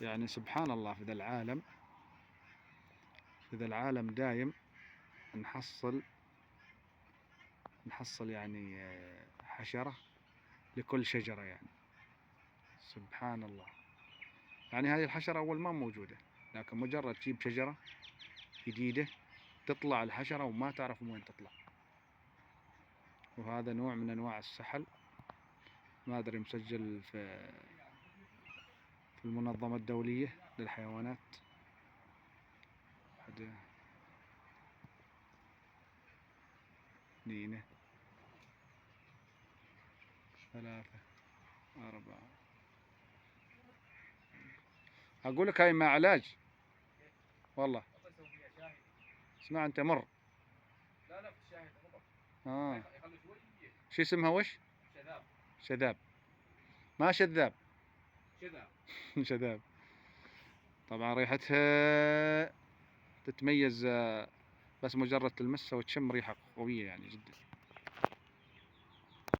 يعني سبحان الله في ذا العالم دايم نحصل يعني حشرة لكل شجرة يعني. سبحان الله. يعني هذه الحشرة أول ما موجودة، لكن مجرد تجيب شجرة جديدة تطلع الحشرة وما تعرف من وين تطلع. وهذا نوع من أنواع السحل، ما أدري مسجل في المنظمة الدولية للحيوانات. 1 2 3 4. أقول لك هاي مع علاج والله. اسمع أنت مر. لا في الشاهد شو اسمها وش؟ شذاب. شذاب ما شذاب. شذاب. شذاب. طبعا ريحتها تتميز، بس مجرد تلمسها وتشم ريحة قوية يعني جدا.